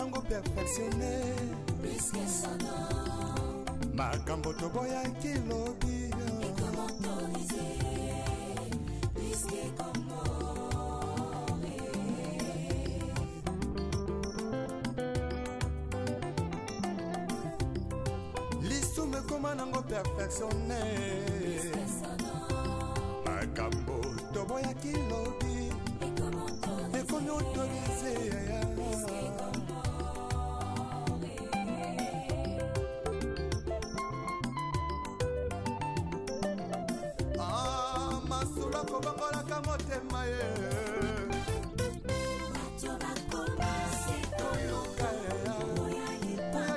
nango perfectionné plus que son nom. makambo toboya kilobi Et comment autoriser plus que comment lisume koma nango perfectionné plus que son nom. makambo toboya kilobi Et comment autoriser plus que comment masula kobangolaka motema ye bato bakomase koluka oya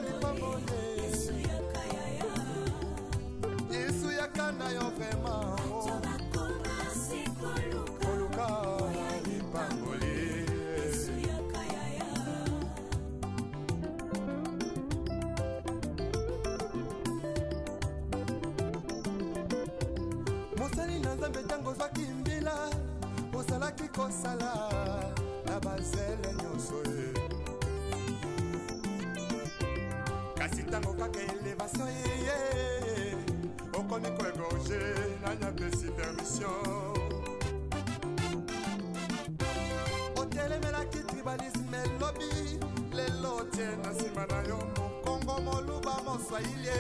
lipamole yesu yakayaya yesu yakanda yo vrema bato bakomase koluka koluka lipangoli yesu yakayaya mosali na nzambe ntango ozwaki mbila ozalaki kosala na bazele nyonso ye kasi ntango kaka elevation yeye okomi koegorge nanyapesi permission otelemelaki tribalisme elobi lelo tie na nsima na yo mokongo moluba moswahili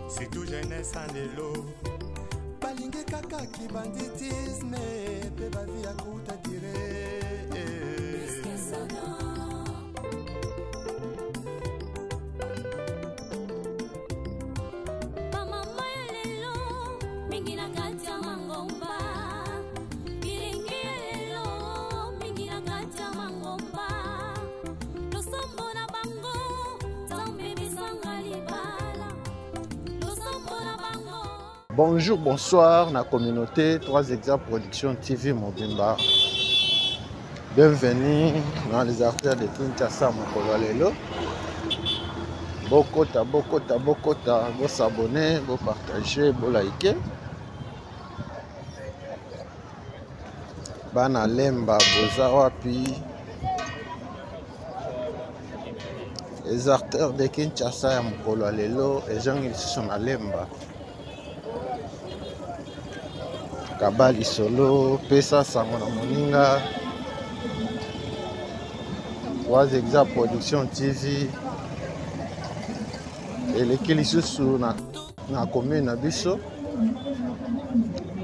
surtout jeunesse en lelo balingi kaka kibanditisme mpe bavi ya kuta dire plus que son nom. Bamama ya lelo mingi na kati ya mangomba bilingi ya lelo mingi na kati ya mangomba losombo na bango nzambe bisanga libala losombo na bango. Bonjour, bonsoir, la communauté 3 Exemples Production TV Mobimba. Bienvenue dans les artères de Kinshasa, Mokolo Lelo. Bokota, bokota, bokota, vous s'abonner, vous partager, vous liker. Bana Lemba, Boza Wapi. Les artères de Kinshasa, Mokolo Lelo, et gens ils sont à Lemba. Kabali solo, pesa sango na moninga. 3 Exemples Production TV. Et les kilisusu na commune na biso.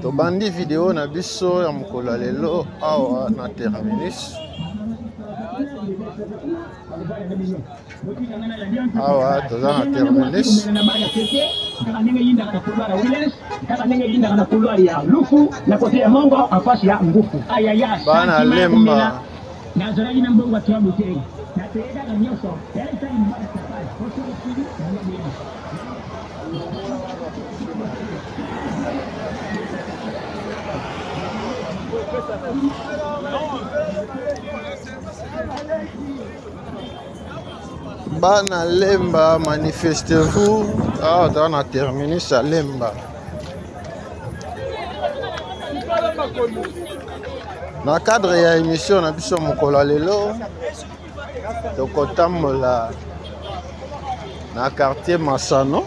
To bandi vidéo na biso ya mokolo lelo awa na terminus. Awa toza na terminus. Bana Lemba Bana Lemba, manifestez-vous. Ah, on a terminé ça Lemba. Dans le cadre de l'émission, on a vu Mokolo Lelo. Donc, on dans le quartier Massano.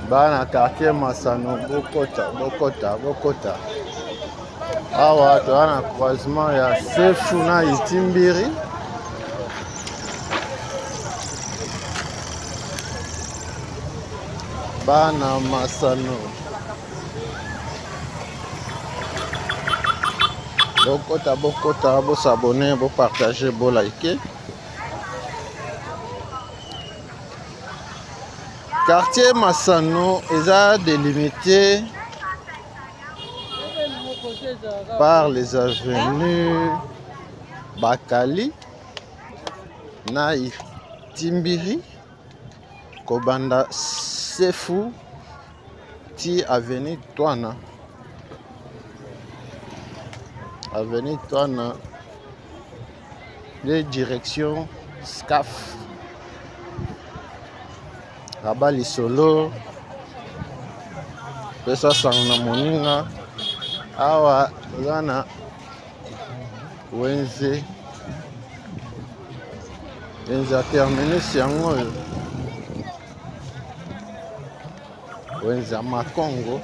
Dans le quartier Massano, Bokota, Bokota, Bokota. Ah ouais, tu as un croisement, il y a Sefuna et Timbiri. Bana Massano. Bokota, Bokota, vous s'abonner, vous partager, vous liker. Quartier Massano est délimité par les avenues Bakali, Naï Timbiri, Kobanda Sefu, Ti Avenue Touana. Avenue Touana, les directions SCAF, Rabali Solo, pesa sango na moninga awa toza na wenze ya terminus yango oyo wenze ya Makongo.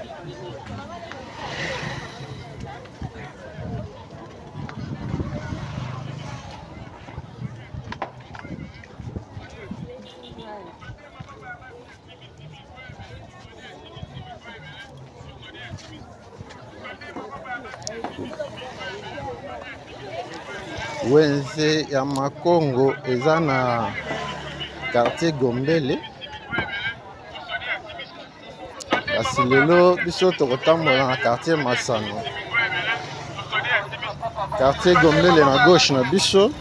Wenze ya Makongo eza na quartier Gombele. Kasi lelo biso tokotambola na quartier Masano. Quartier Gombele na gauche na biso,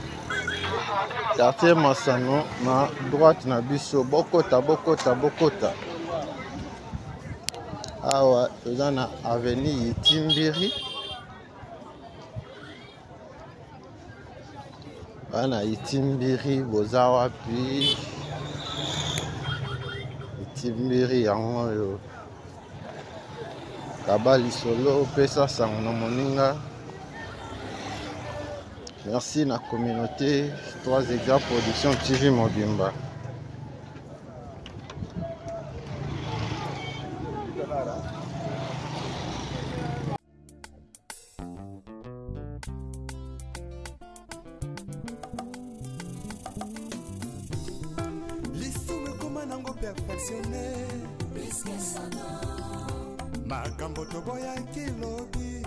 quartier Masano na droite na biso. Bokota bokota bokota. Awa toza na avenue Itimbiri. Bana Itimbiri boza wapi? Itimbiri yango oyo Kabali solo pesa sango na moninga. Merci na communauté 3 Exemples Production TV Mobimba. Perfectionné makambo toboya kilobi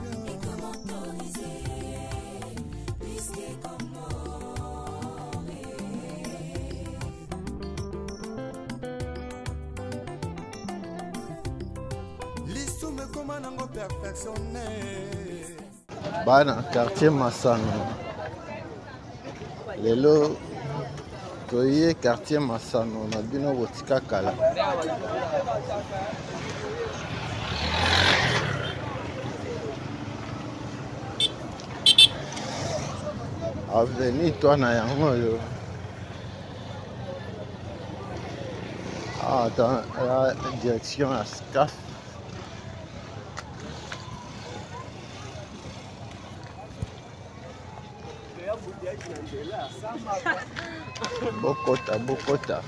lisume koma nango perfectionné. Bana quartier Masano lelo toye quartier Masano na bino botika kala. Avenue Twana yango oyo dans la direction à SCAF. Bokota bokota,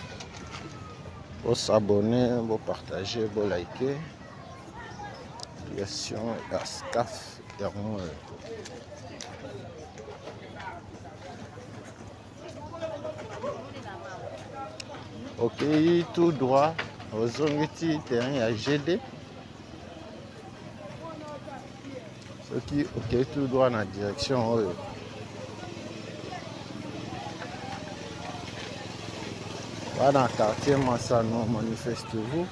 pour s'abonner, pour partager, pour liker. Direction à SCAF yango oyo. Ok, tout droit aux zongiti terrain à GD. Ce qui ok tout droit dans la direction oyo. Dans le quartier Masano, manifestez-vous.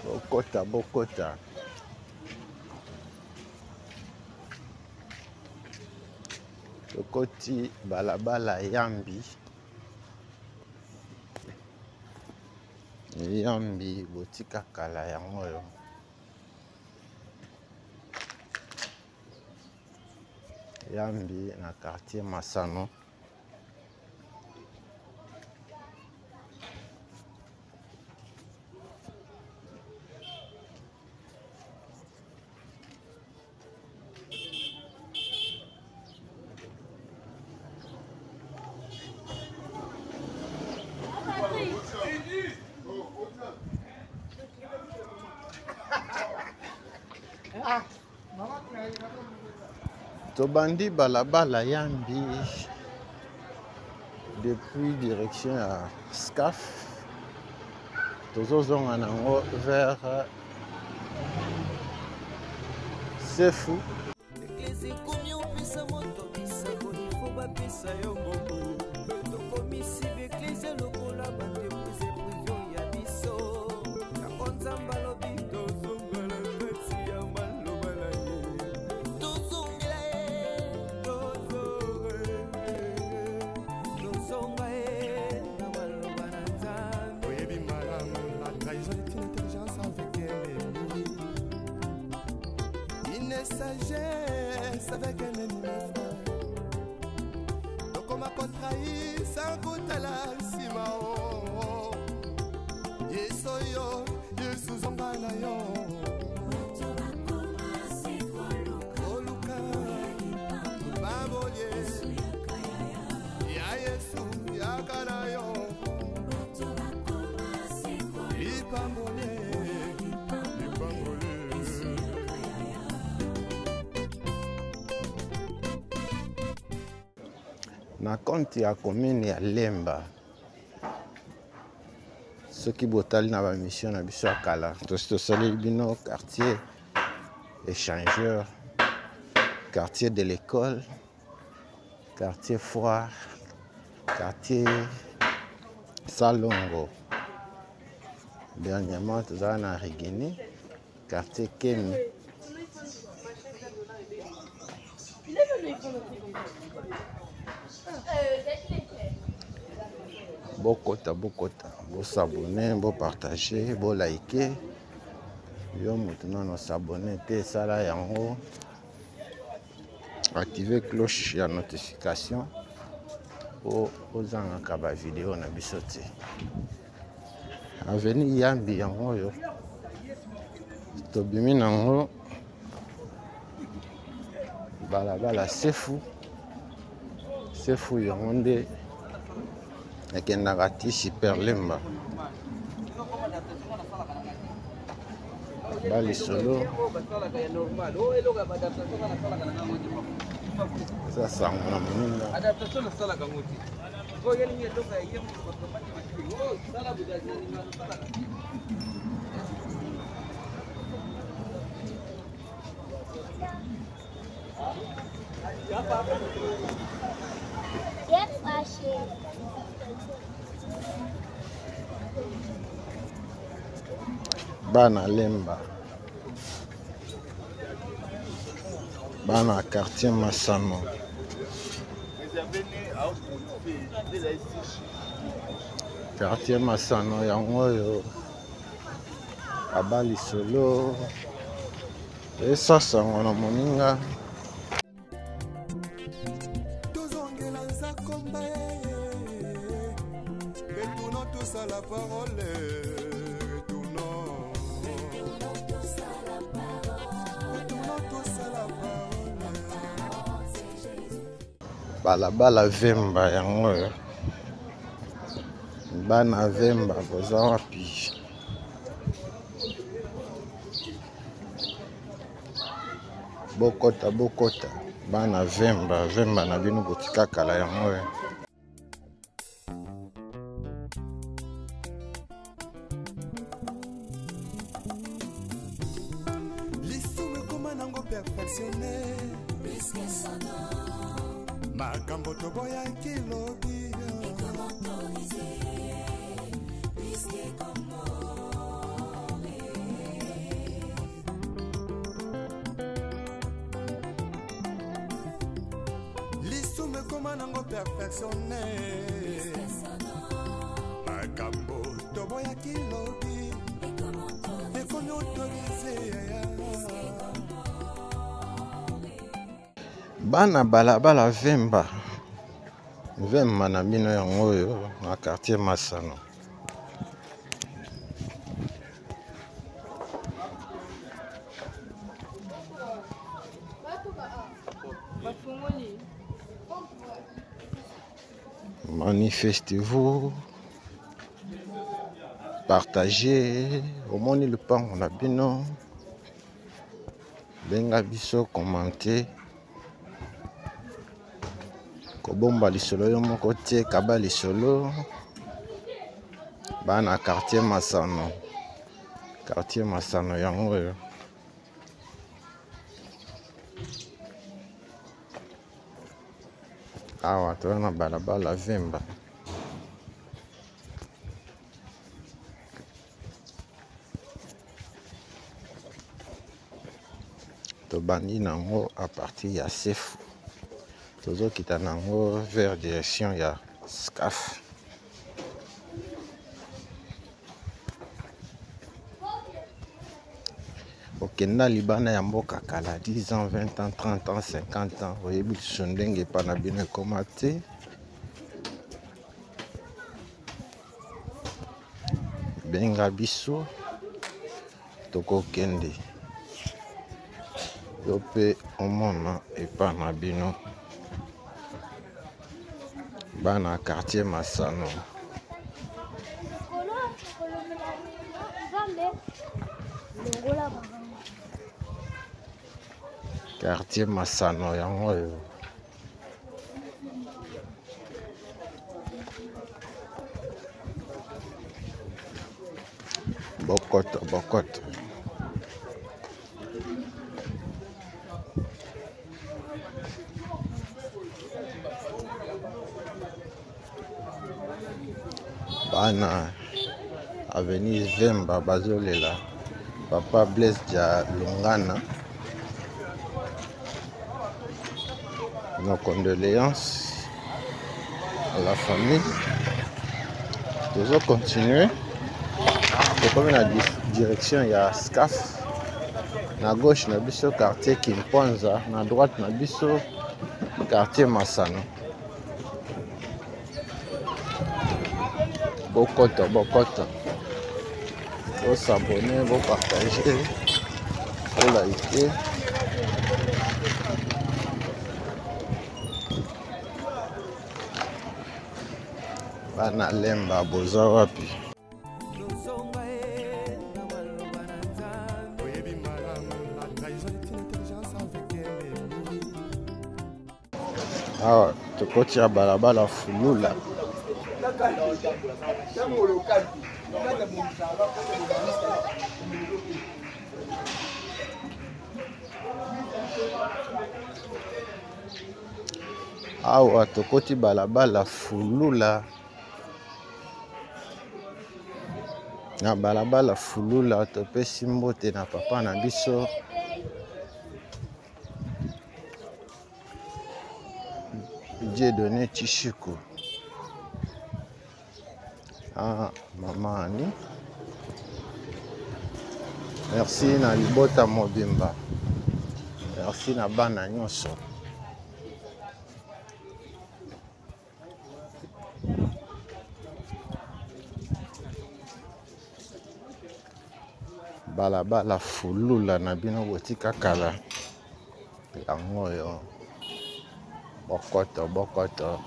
Bokota, bokota. Lokoti balabala Yambi. Yambi botika kala yango oyo. Yambi na quartier Masano. Tobandi balabala Yambi depuis direction à SCAF. Tozozonga nango vers Sefu. Sagesse sakutala nsima o yeso yo yesu zonga na yo oluka babolie ya yesu yakala yo ipambole na compte ya commune ya Lemba soki botali na ba mission na biso ya kala tosali bino quartier échangeur, quartier de l'école, quartier foire, quartier Salongo. Dernièrement tozala na Rigini, quartier Kemi. Bokota, bo s'abonner, bo partager, bo liker. Yo maintenant no s'abonner te sala yango. Activer cloche ya notification pour ozanga ba vidéo na biso te. Avenue Yambi yango yo. Tobimi nango balabala sefu yango nde ekendaka ti Super Lemba bali solo ça sango na moninga bana Lemba bana quartier Masano quartier Masano yango yo abali solo esasa ngona moninga tozongela nzakomba retournons tous à la parole balabala Vemba yango yo bana Vemba boza wapi bokota bana Vemba na bino botika kala yango yo lisume koma nango perfectionné makambo toboyaki lobi lisume koma nango perfectionné makambo toboyaki lobi ekomi autorisé bana balabala Vemba na bino yango yo na quartier Masano manifestez-vous, partagez, omoni le pango na bino benga biso commenter kobomba lisolo yo moko te kaba lisolo bana quartier Masano yango yo awa toza na balabala Vemba tobandi nango à partir ya Sefu tozokita nango vers direction ya Scaf okenda libana ya mboka kala 10 ans 20 ans 30 ans 50 ans oyebi liso ndenge epa na bino ekoma te benga biso tokokende yo mpe omona epa na bino bana quartier Masano. Quartier Masano yango oyo Bokoto Bokoto. Bana avenue Vemba bazolela Papa Blaise Dia Longana. Nos condoléances à la famille. Nous allons continuer. Comme la direction, il y a SCAF. À gauche, il y a le quartier Kimponza. À droite, il y a le quartier Masano. Bokoto, Bokoto. Il faut s'abonner, il faut partager, il faut liker. Bana lemba boza wapi. Awa tokoti ya balabala fulula. Awa tokoti balabala fulula. Na balabala fulula topesi mbote na papa na biso Dieudonné Tshishiku. Ah, maman Ani. Merci na libota mobimba. Merci na bana nyonso. Balabala fulula na bino botika kala. Yango yo. Bokoto, Bokoto.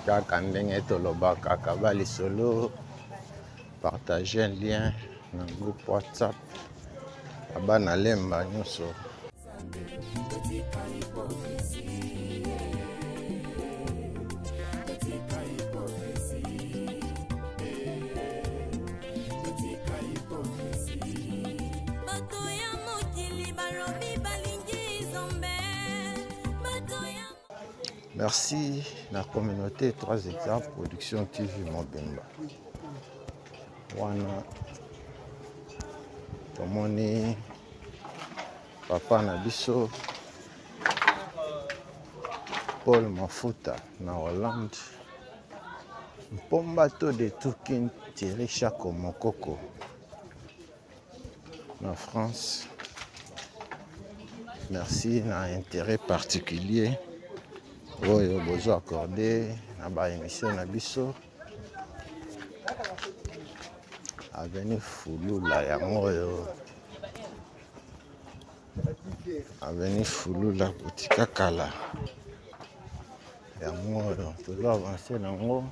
Kaka ndenge tolobaka kabali solo. Partager un lien dans le groupe WhatsApp. Abana lemba nyonso. Merci la communauté 3 hectares production TV Mobimba. Wana tomoni papa na biso Paul Mafuta na Hollande. Mpomba to de Tukin Thierry Chako Mokoko na France. Merci na intérêt particulier. Oyo bozo accordé na ba émission na biso avenue Fulula yango oyo avenue Fulula botika kala yango oyo tozo avancer nango.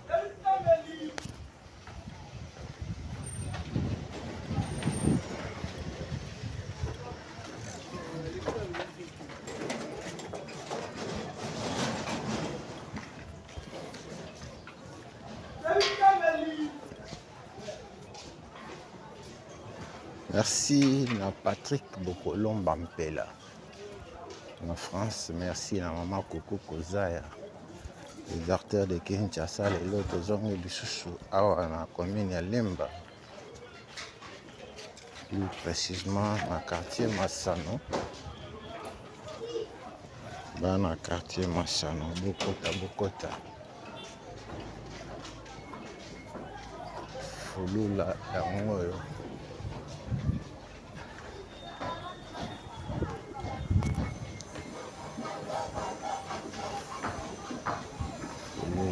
Merci à Patrick Bokolom Bampela en France. Merci à maman Coco Kozaya, les acteurs de Kinshasa, les autres zones du Soussou, à la commune de Lemba, plus précisément dans le quartier Masano. Dans le quartier Masano, Bokota, Bokota. Fulula, Yangoyo.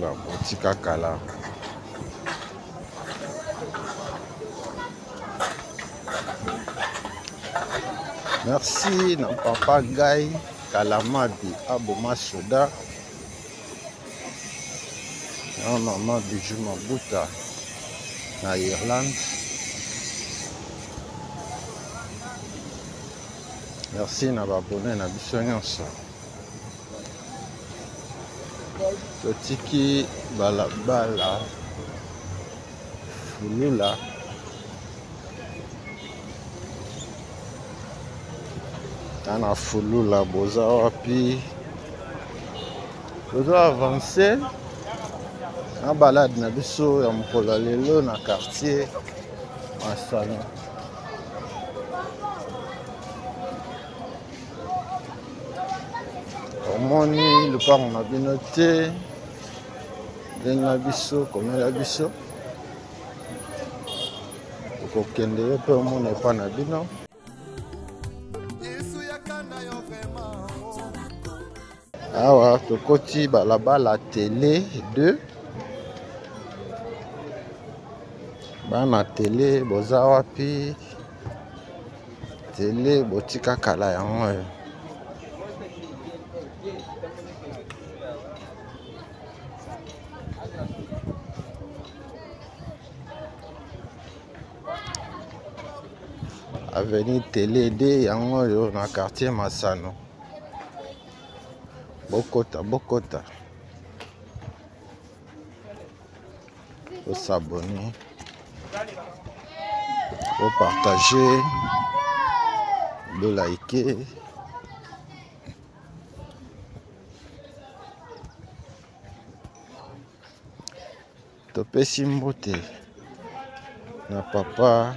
babotika kala. Merci na papa Guy Kalamadi Aboma Soda. Na maman Bijou Mabuta na Irlande. Merci na babone na biso nyonso. Totiki balabala fulula tana fulula boza wapi tozo avancer na balade na biso ya mokolo lelo na quartier Masano. Omoni lupango na bino te ndenge na biso komela biso okokende yo mpe omona epa na bino. Awa tokoti balabala télé 2 bana télé boza wapi télé botika kala yango oyo. Avenue Télé D yango oyo na quartier Masano. Bokota. Faut s'abonner. Faut partager. De liker. Topesi mbote na papa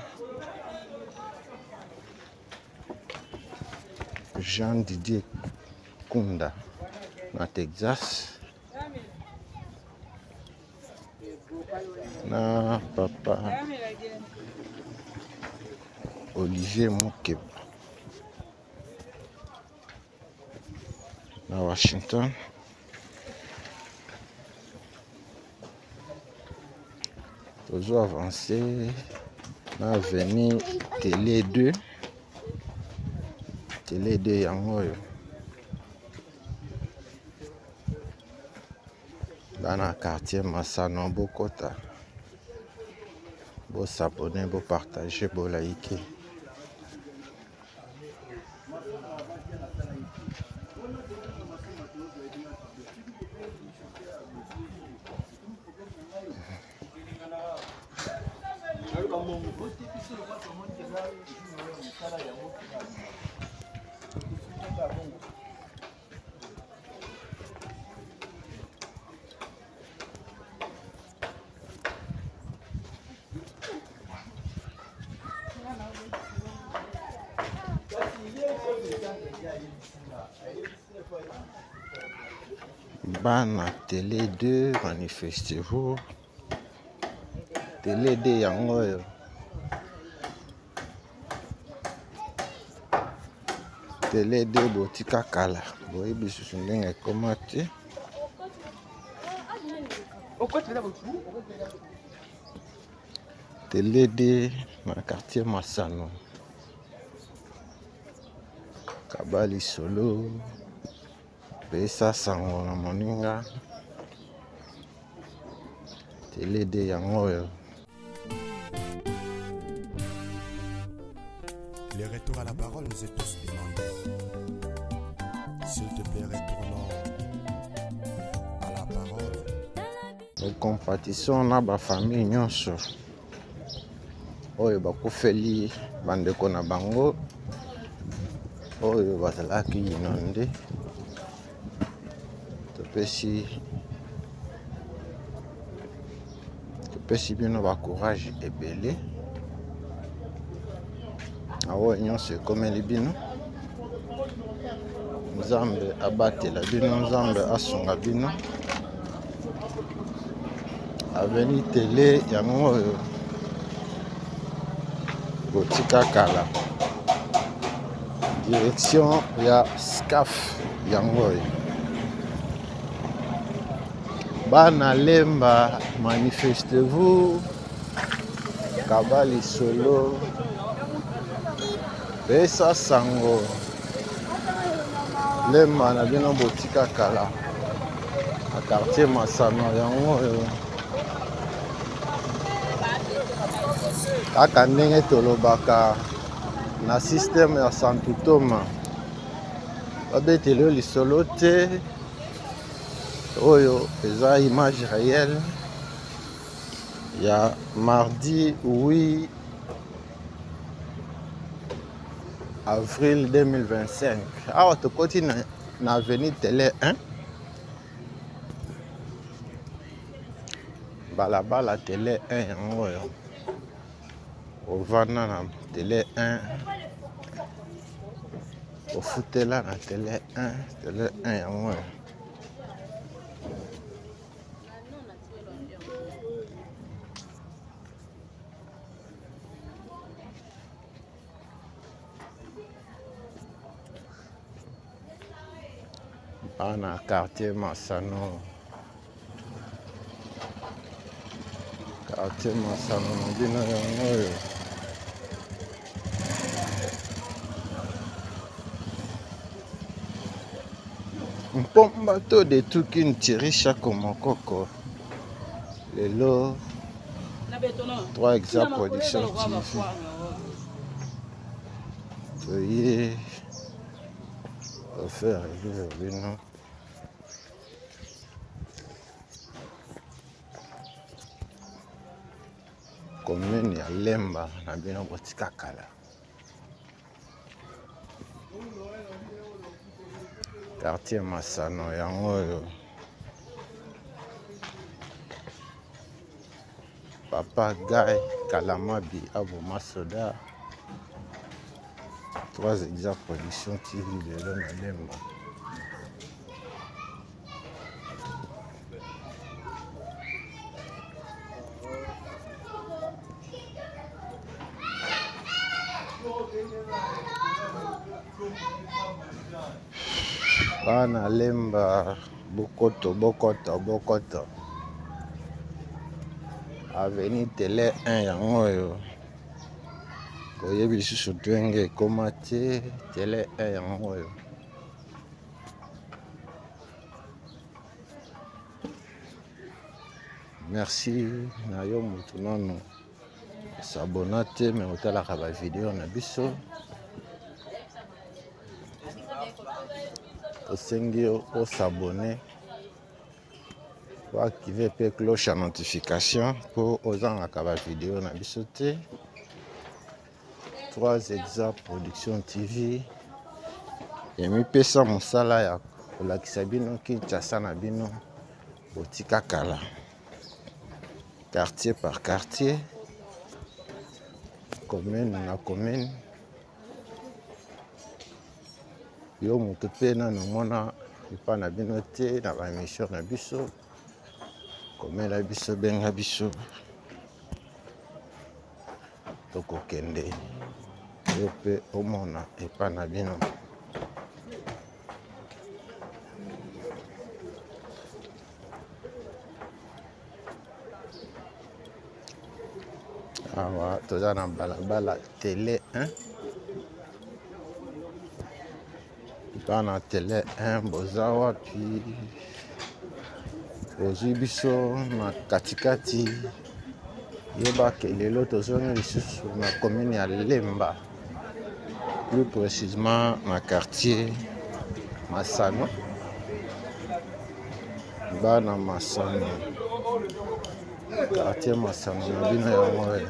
Jean Didier Kunda na Texas na papa Olivier Mukeba na Washington. Toujours avancé na avenue Télé 2 Télé 2 yango oyo dans le quartier Masano. Bokota, bo s'abonner, bo partager, bo liker. Bana Télé 2 manifestez-vous. Télé 2 yango oyo. Télé 2 botika kala. Boyebi susu ndenge ekoma te. Télé 2 na quartier Masano. Kabali solo. Pesa sango na moninga. Télé 2 yango oyo. Les retours à la parole nous est tous demandés. S'il te plaît, retournons à la parole. Nous compatissons na ba famille nyonso. Oyo bakufeli bandeko na bango. Oyo bazalaki inonde. Topesi bino ba courage ebele. Awo nyonso ekomeli bino. Nzambe abatela bino, Nzambe asunga bino. Avenue Télé yango oyo botika kala. Direction ya SCAF yango oyo. Bana Lemba, manifestez-vous. Kabali Solo. Pesa Sango. Lemba na bino botika kala. A quartier Masano yango. Kaka ndenge tolobaka na système ya Santutoma. Babetelo lisolo te. Oyo eza image réelle. Il y a mardi 8 avril 2025. Awa tokoti na avenue Télé 1. Balabala Télé 1 yango yo. Ovana na Télé 1. Ofutela na Télé 1. Télé 1 yango yo. Ana quartier Masano. Quartier Masano na bino yango yo. Mpomba to de tuki ntiri shako mokoko. Lelo 3 Exa Production TV. Veuillez faire revivre bino. Commune ya Lemba na bino botika kala. Quartier Masano yango yo. Papa Guy Kalamabi Aboma Soda. 3 Exa Production TV lelo na Lemba. Bana Lemba Bokoto. Avenue Télé 1 yango yo. Koyebi susu twenge komate Télé 1 yango yo. Merci na yo mutu nano. S'abonner mais otalaka ba vidéo na biso. Osengi o s'abonner. Pour activer la cloche à notification pour ozanga ba vidéo na biso te. 3 Exa Production TV. Et mi pesa mosala ya kolakisa bino Kinshasa na bino botika kala. Quartier par quartier. Commune na commune. Yo moto pe na mona ipa na bino te na ba émission na biso. Comme la biso benga biso. Toko kende. Yo pe omona ipa na bino. Awa toza na balabala Télé 1. Bana Télé 1 bozawa puis ozwi biso na katikati yebake lelo tozongi lisusu na commune ya Lemba, plus précisément na quartier Masano. Bana Masano quartier Masano na bino yango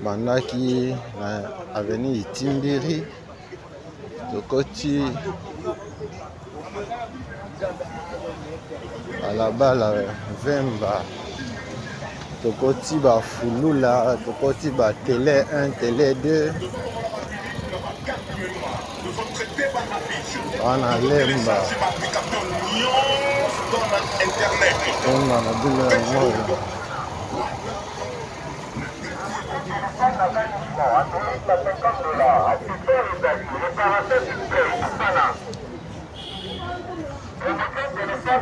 bandaki na avenue Itimbiri tokoti balabala Vemba tokoti ba Fulula tokoti ba Télé 1 Télé 2 wana Lemba ona na bino yango Awa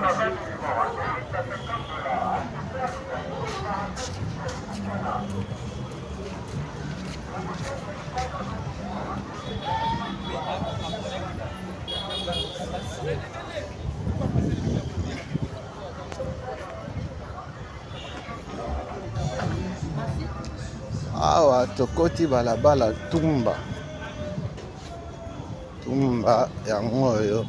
tokoti balabala tumba yango oyo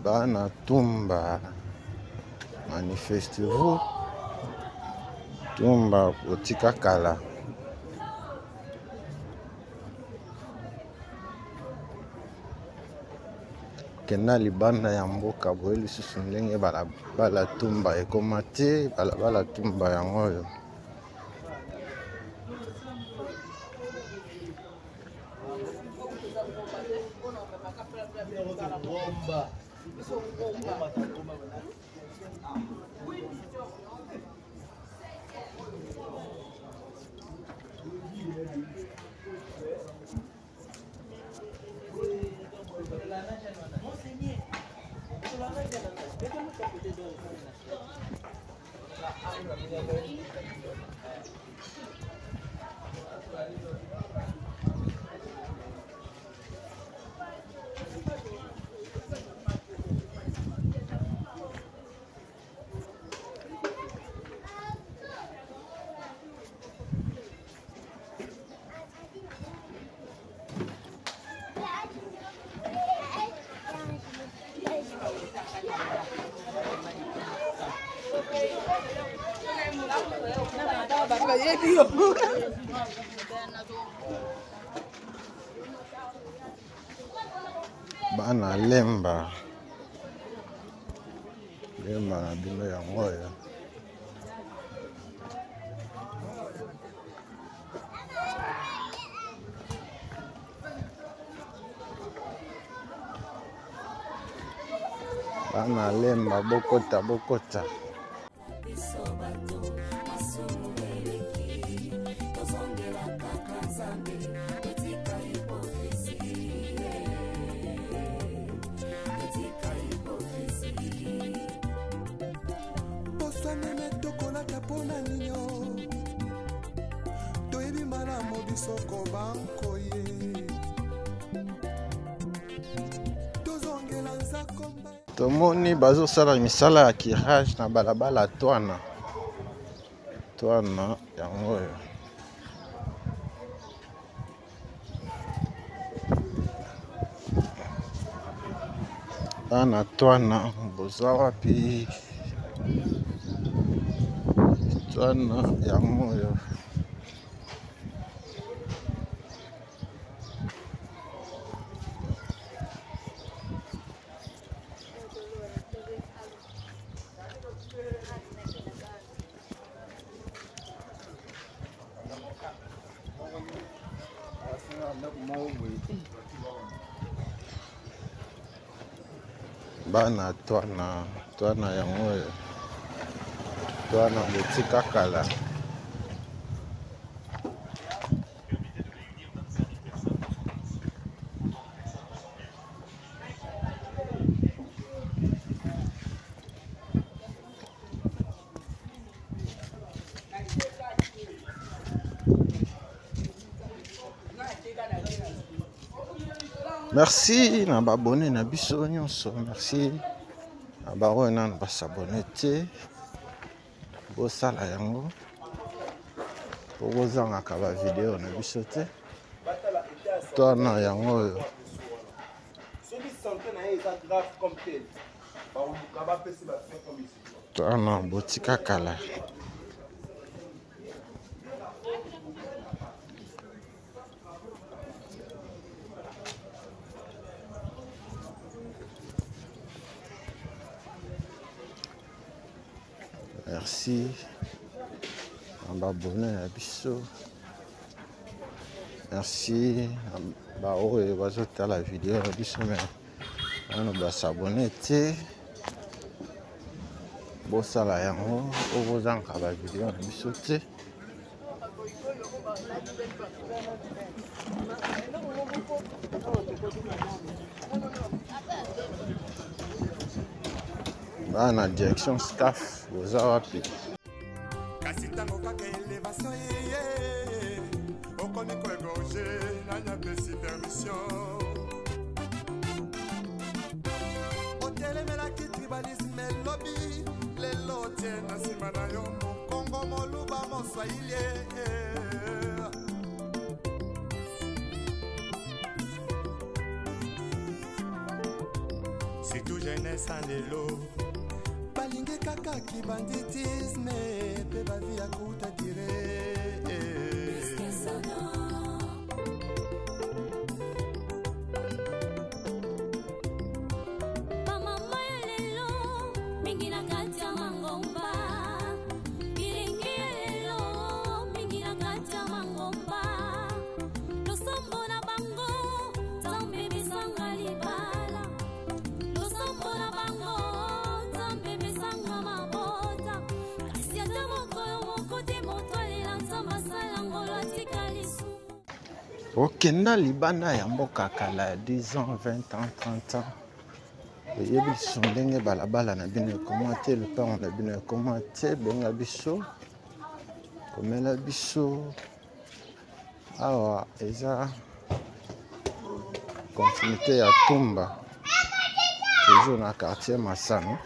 bana tumba manifestez-vous tumba botika kala kena libanda ya mboka boye lisusu ndenge balabala tumba ekoma te balabala tumba yango oyo bana lemba na bino yango oyo bana lemba bokota tomoni bazosala misala ya kirage na balabala twana yango oyo bana twana boza wapi twana yango oyo bana twana yango oyo twana botika kala merci na babone na biso nyonso merci na baoyo nanu basabone te bosala yango po bozangaka bavideo na biso te twana yango oyo twana botika kala merci abonné na biso merci baoyo bazotala video na biso me bana basabone te bosala yango po bozanga ba video na biso te Bana direction SCAF oza wapi? kasi ntango kaka elevation yeye okomi koegorge nanyapesi permission otelemelaki tribalisme elobi lelo tie na nsima na yo mokongo moluba moswahili surtout jeunesse en lelo balingi kaka kibanditisme pe bavi ya kuta dire bamama ya lelo mingi na kati ya mangomba bilingi ya lelo mingi na kati ya mangomba losombo na bango nzambe bisanga libala losombo na bango nzambe bisanga mabota kasi ata mokolo moko te moto alela nzambe asala ngolo atika lisumu okenda libanda ya mboka kala 10 ans 20 ans 30 ans oyebi biso ndenge balabala na bino ekoma te lupango na bino ekoma te benga biso komela biso awa eza continuité ya Tumba toujours na quartier Masano.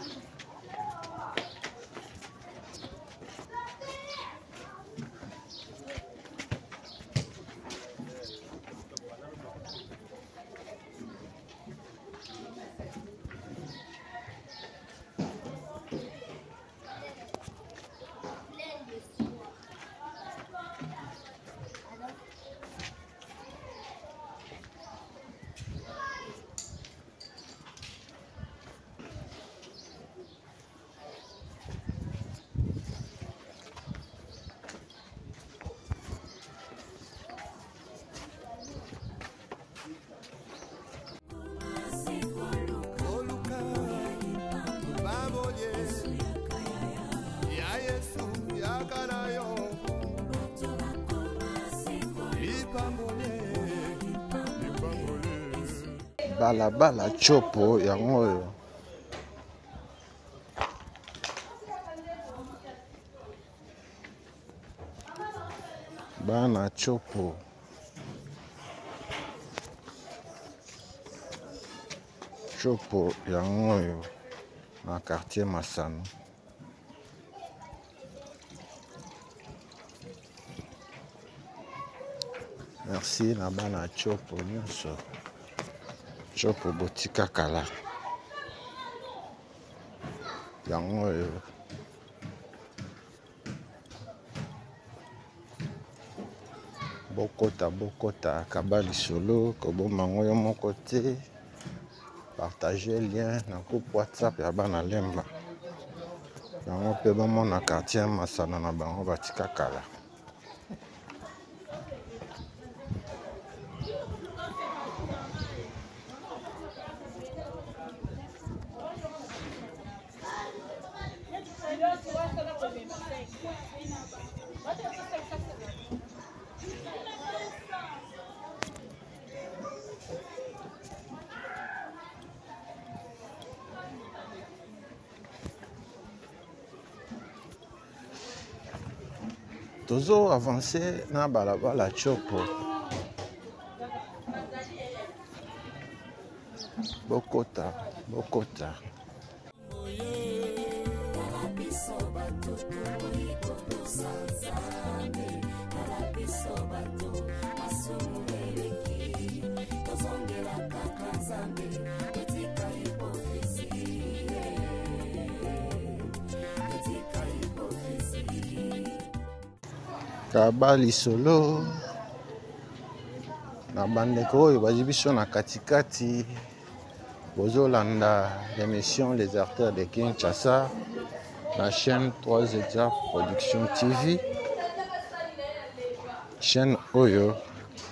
Balabala chopo yango oyo bana chopo yango oyo na quartier Masano. Merci na bana chopo nyonso chopo botika kala yango oyo bokota kabali solo koboma ngo yo moko te partager lien na groupe WhatsApp ya bana lemba yango mpe bomona quartier Masano na bango batika kala. Tozo avancer na balabala chopo bokota kabali solo na bandeko oyo bazi biso na katikati bozolanda l'émission Les Artères de Kinshasa la chaîne 3 Edia Production TV chaîne oyo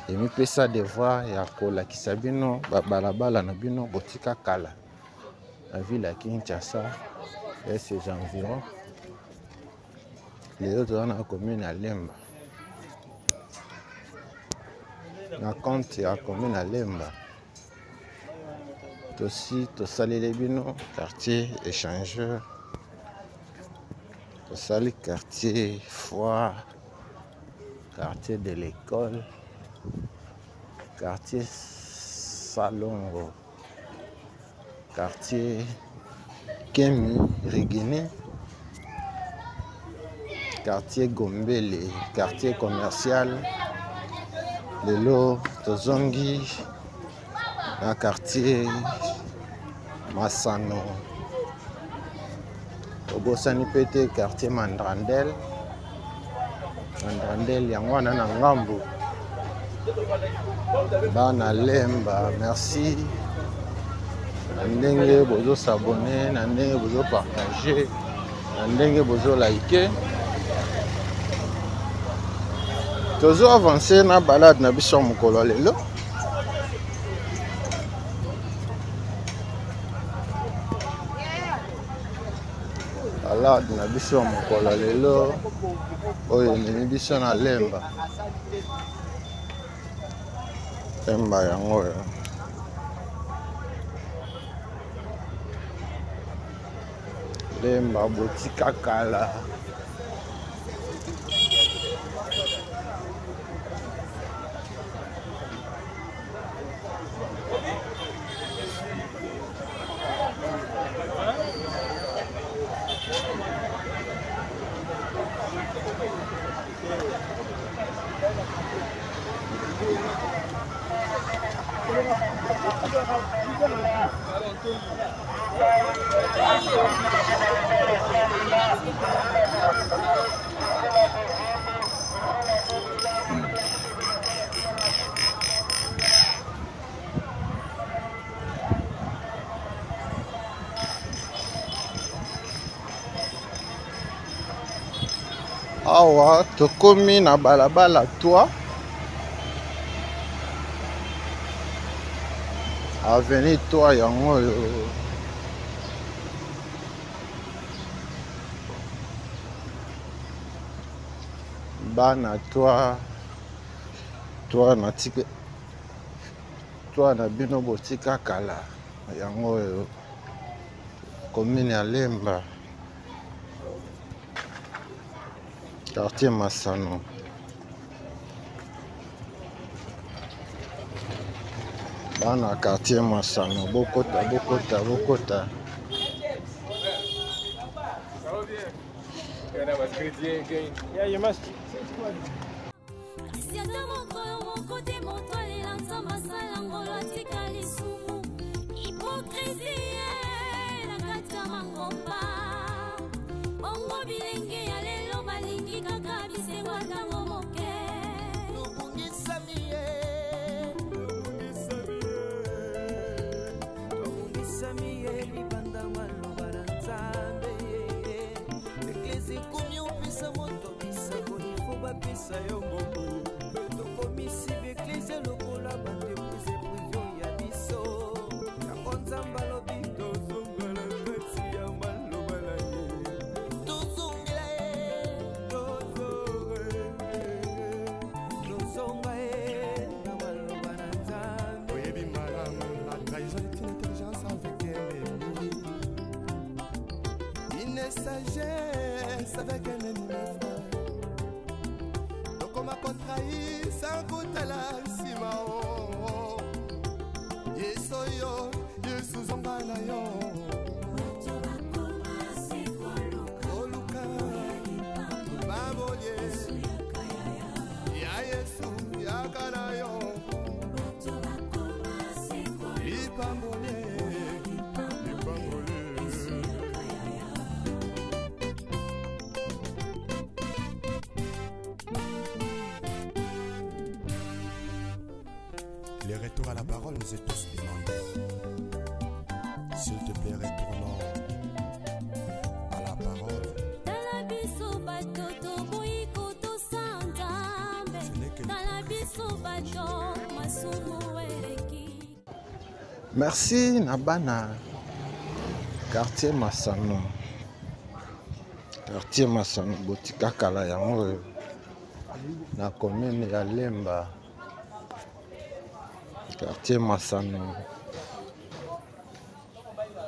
emipesa devoir ya kolakisa bino balabala na bino botika kala la ville ya Kinshasa et ses environs les autres dans la commune à Lemba. na compte ya commune à Lemba. Aussi tosaleli bino quartier échangeur, tosali quartier foire, quartier de l'école, quartier Salongo, quartier Kemi Rigini, quartier Gombele, quartier commercial. Lelo tozongi na quartier Masano, tobosani pete quartier Mandrandel. Mandrandel yango wana na ngambu bana Lemba. Merci na ndenge bozo s'abonner, na ndenge bozo partager, na ndenge bozo liker. Tozo avancer na balade na biso mokolo lelo. Balade na biso mokolo lelo oyo ememi biso na Lemba. Lemba yango oyo. Lemba botika kala. Awa tokomi na balabala toi avenue toi yango oyo bana toi na tike toi na bino botika kala yango oyo commune ya Lemba, quartier Masano. Bana quartier Masano, bokota. Sagesse avec un ennemi frère. Donc on m'a contrahi sans goût à la simao. Yesoyo, Yesuzonganayo. Oluka, Baboye, Ya Yesu, Yakanayo. Ipambole. Les retours à la parole nous est tous demandés. S'il te plaît, retournons à la parole. Merci Nabana. Quartier Masano. Quartier Masano, botika kala yango na commune ya Lemba. quartier Masano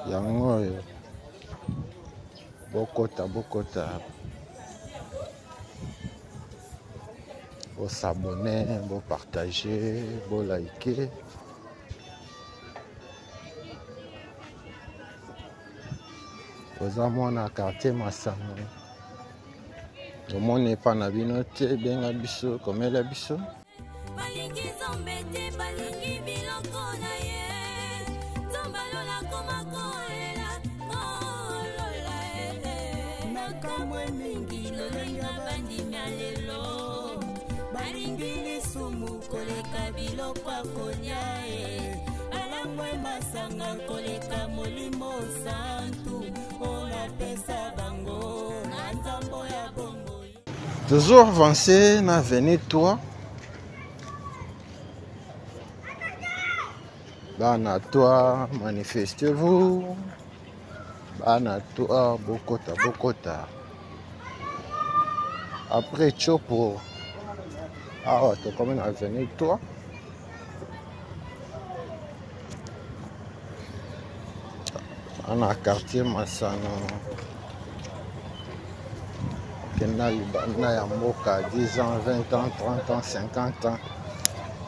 yango oyo bokota bo s'abonner, bo partager, bo liker. Oza mwana quartier Masano omoni epa na bino te benga biso komela biso. balingi nzambe te balingi biloko na ye nzambalola koma kolela kolola nakamwe mingi lolenge bandimi ya lelo balingi lisumu koleka biloko akolia balangwe masanga koleka molimo santu olapesa bango na nzambo ya bongo. Toujours avancer na avenue 3. Bana toi, manifestez-vous. Bana toi, bokota. Après Chopo, tu comme na avenue 3. On a quartier Masano. Kena libanda ya mboka 10 ans, 20 ans, 30 ans, 50 ans.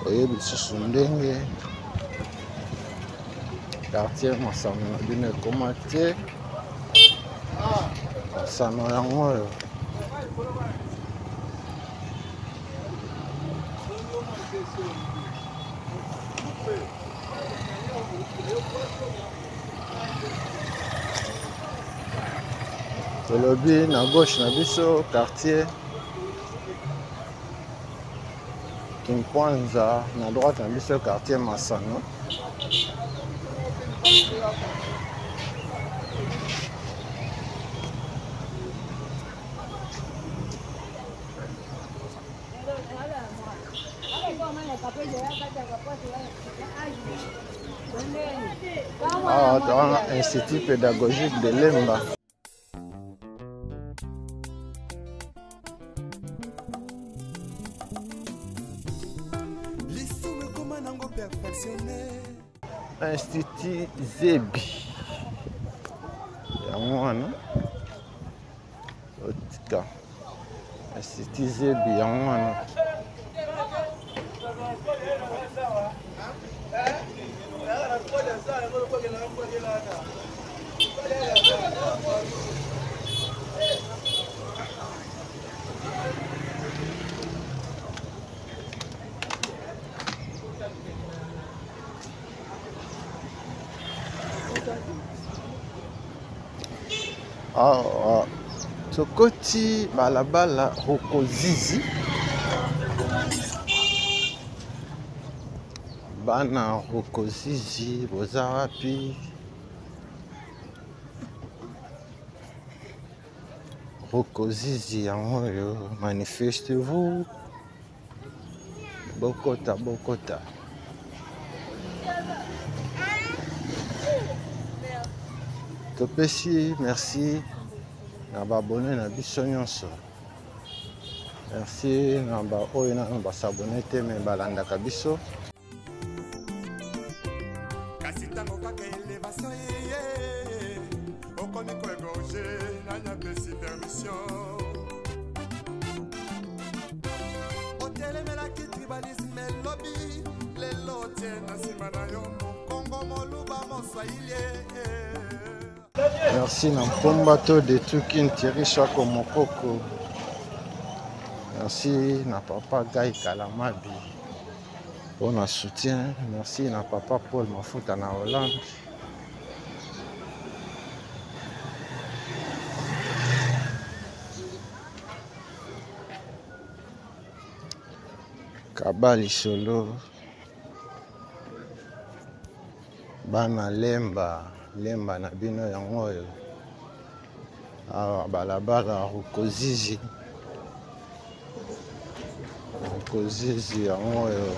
Oyebi susu ndenge quartier Masano bino ekoma te. Masano yango oyo tolobi na gauche na biso quartier Kinkwanza, na droite na biso quartier Masano. Dans l'Institut pédagogique de Lemba. Institut Zebi. Yamwana. Otika. Institut Zebi Yamwana. Tokoti balabala Rokozizi. Bana Rokozizi boza wapi? Rokozizi yango oyo manifestez-vous. Bokota. Topesi merci na babone na biso nyonso. Merci na ba oyo na ba s'abonner te me balandaka biso. Kasi tango kaka elevation ye okomi ko égorger na nya pesi permission. Otelemelaki tribalisme lobby lelo tie na nsima na yo Kongo moluba moswahili. Merci na Mpombato de Tukin Thierry Chako Mokoko. Merci na papa Guy Kalamabi pour notre soutien. Merci na papa Paul Mafuta na Hollande. Kabali Solo. Bana Lemba na bino yango oyo. Balabala Rokozizi yango oyo.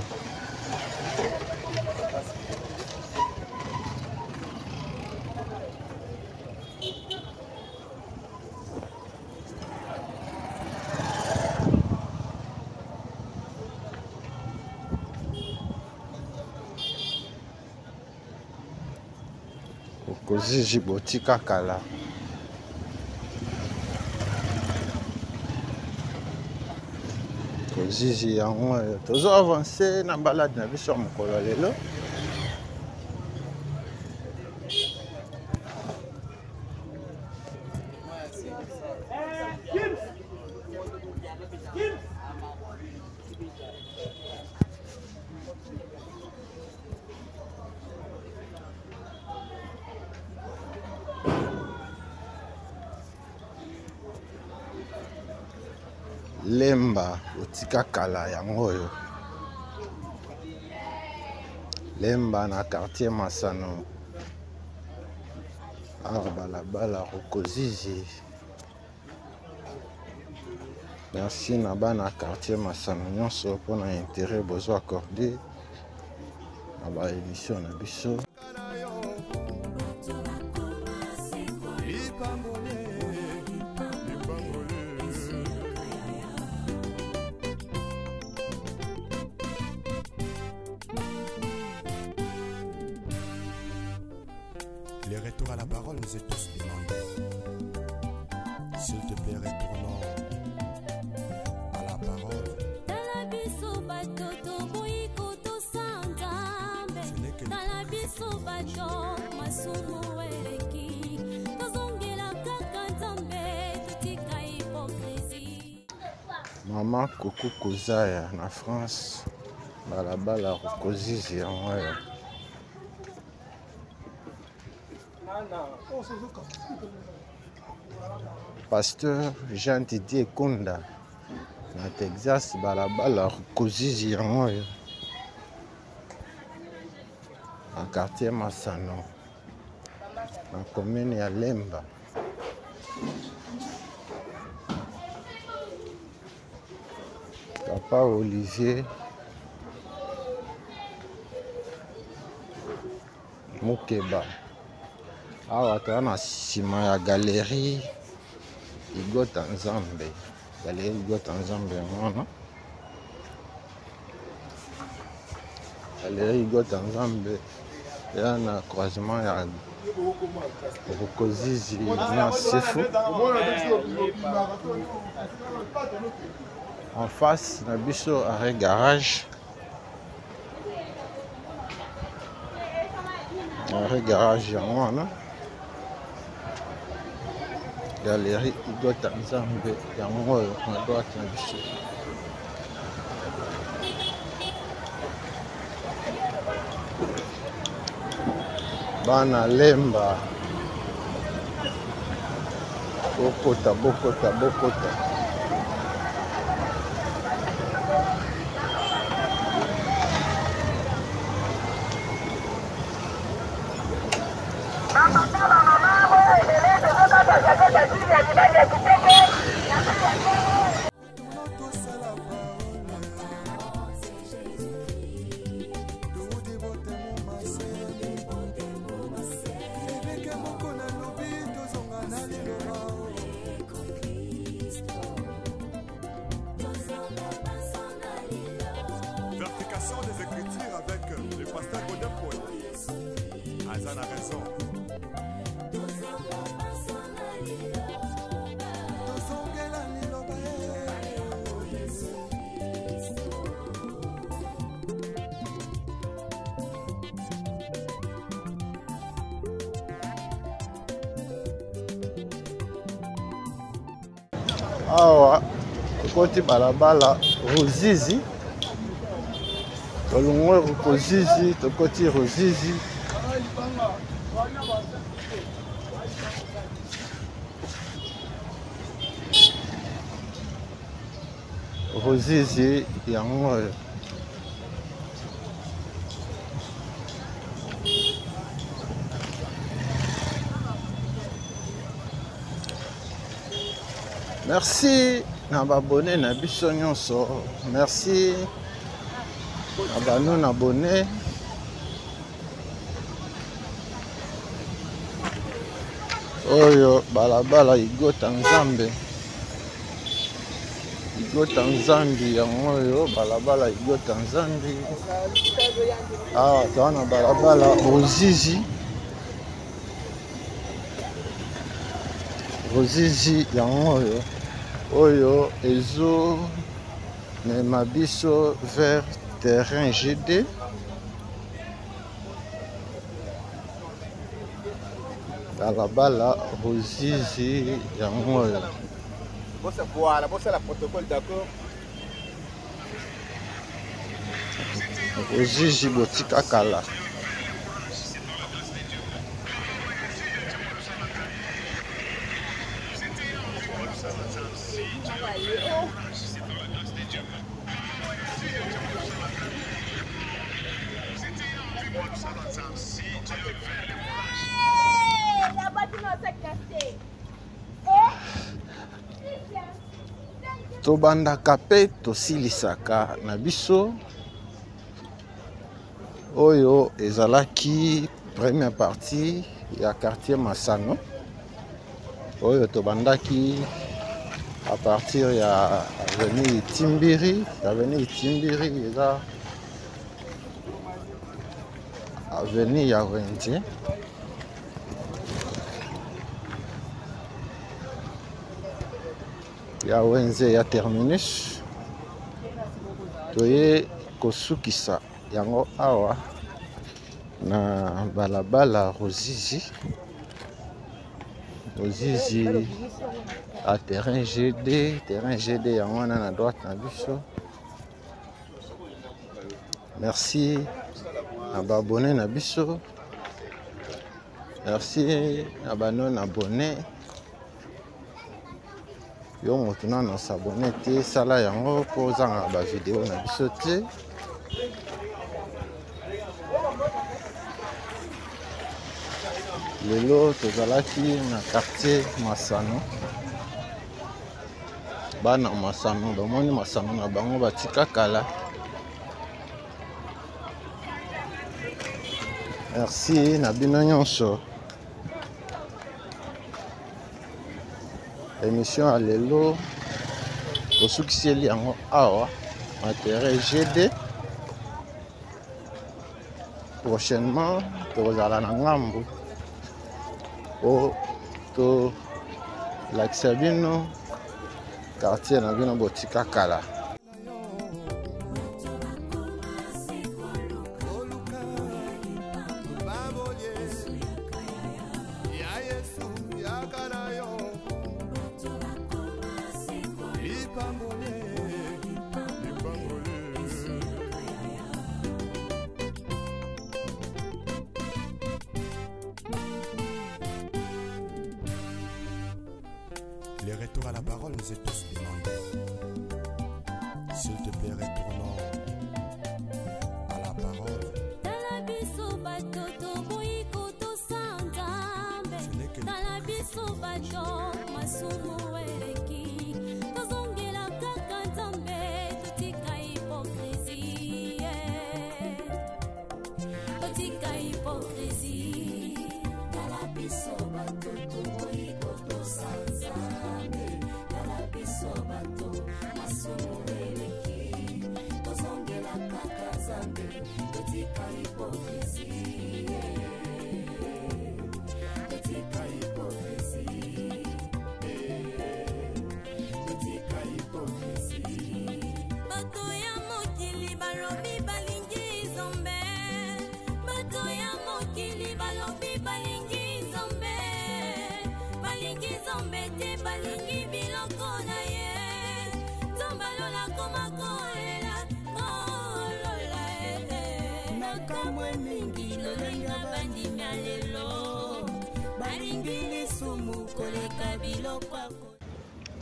Rukoziji botika kala. Rukoziji yango tozo avancer na balade na biso mokolo lelo. Lemba otika kala yango yo. Lemba na quartier Masano. Balabala Rukoziji. Merci na bana quartier Masano nyonso mpona intérêt besoin accordé na ba émission na biso. Les retours à la parole nous est tous demandés. S'il te plaît, retournons à la parole. Maman Coucou Kozaya na France. Balabala Rukoziji yango yo. Pasteur Jean Didier Kunda na Texas balabala Rukoziji yango yo. Na quartier Masano na commune ya Lemba. Papa Olivier Mukeba. Awa toza na nsima ya galerie Igota Nzambe. Galerie Igota Nzambe wana. Galerie Igota Nzambe ya na croisement ya Rukoziji na Sefu. En face na biso arrêt garage. Arrêt garage yango wana. Galerie Igota Nzambe yango oyo na droite na biso. Bana Lemba bokota bokota bokota. Vertication des écritures avec le pasteur Godin Poe. Azan a raison. Awa kokoti balabala Ruzizi. Tolongwe Rukoziji tokoti Ruzizi. Ruzizi yango oyo. Merci na babone na biso nyonso. Merci na bano na abonné. Oyo balabala Igota Nzambe. Igota Nzambe yango oyo balabala Igota Nzambe. Awa toza na balabala Ruzizi. Rozizi yango oyo ezo mema biso vers terrain GD. Balabala Rozizi yango oyo. Voilà, bon, c'est la protocole, d'accord. Rozizi botika kala. Tobandaka pe tosilisaka na biso oyo ezalaki première partie ya quartier Masano oyo tobandaki à partir ya avenue Timbiri eza avenue ya Wenje ya Wenze ya terminus toye kosukisa yango awa na balabala Rozizi à terrain GD yango wana na droite na biso. Merci na ba abonné na biso, merci na ba non abonné. Yo moto na s'abonner te sala yango po zanga ba vidéo na biso te. Lelo tozalaki na quartier Masano. Bana Masano bamoni Masano na bango batika kala. Merci na bino nyonso. Émission à lelo tosukiseli yango awa matériel GD. Prochainement tozala na ngambo o to lakisa bino quartier na bino botika kala. Les retours à la parole nous est tous demandés. S'il te plaît, retournons à la parole.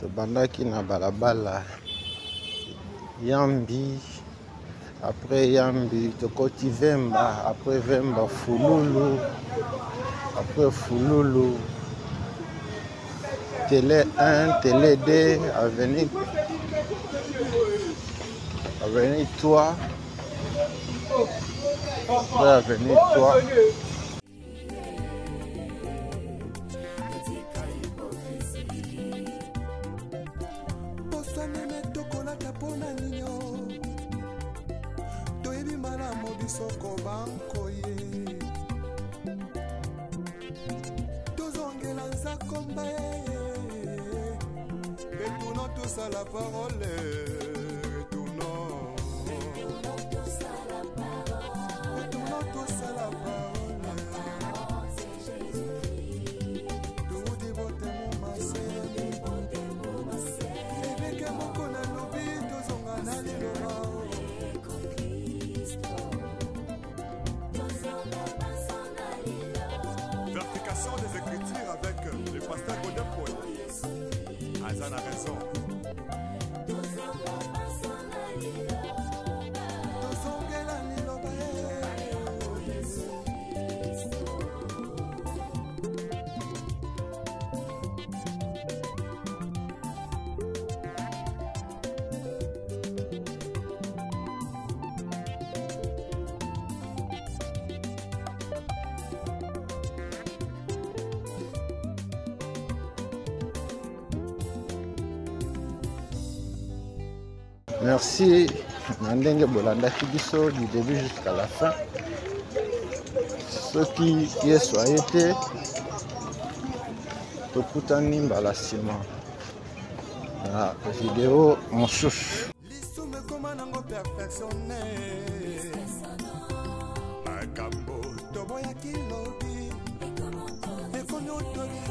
Tobandaki na balabala Yambi, après Yambi tokoti Vemba, après Vemba Fululu, après Fululu Télé 1, Télé 2, avenue 3, après avenue 3. Soko bankoye tozongela nzakomba à la parole. Retournons tous à la parole. Retournons tous à la parole. C'est Jésus-Christ. Tout dévoté mon massé. Et que mon qu'on a lobby, tous on a allé le Verification des Écritures avec le pasteur Godin Paul. Azan a raison. Merci Nandenge Bolanda Fibiso du début jusqu'à la fin. Ceux qui y soient été, Tokutani Mbalasima. La vidéo en souche. L'issoum comment nango perfectionné. Makambo toboya kilobi. Et qu'on autorise.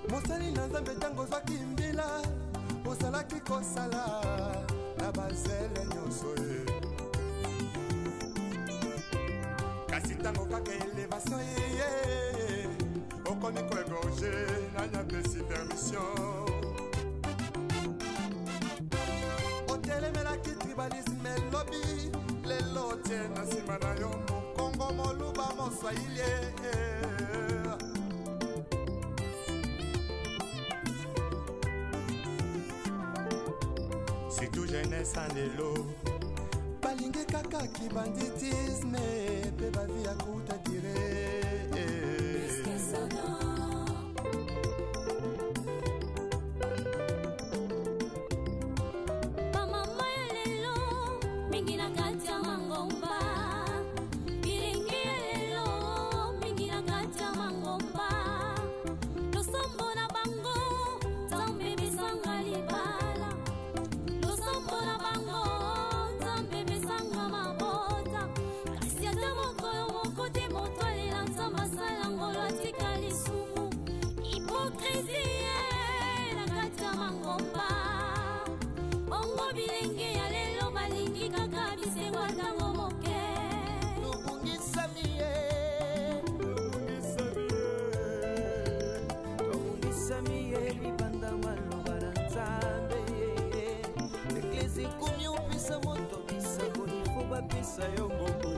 Mosali na nzambe tango zwaki mbila osalaki kosala na bazele nyonso ye kasi tango kaka elevation ye okomi koegorge nanya pesi permission otelemelaki tribalisme elobi lelo tie na nsima na yo mokongo moluba moswahili c'est tout jeunesse en lelo balingi kaka ki banditisme pe bavi ya kuta dire bamama ya lelo mingi na kati ya mangomba bilingi ya lelo mingi na kati ya mangomba losombo na bango nzambe bisanga libala losombo na bango nzambe bisanga mabota kasi ata mokolo moko te moto alela nzambe asala ngolo atika lisumu hipokrisie na kati ya mangomba bongo bilenge ya lelo balingi kaka bisengo ntango moke lubungisami ye libanda maloba na nzambe eklesi komi opesa moto bisango ifo bapesa yo mobu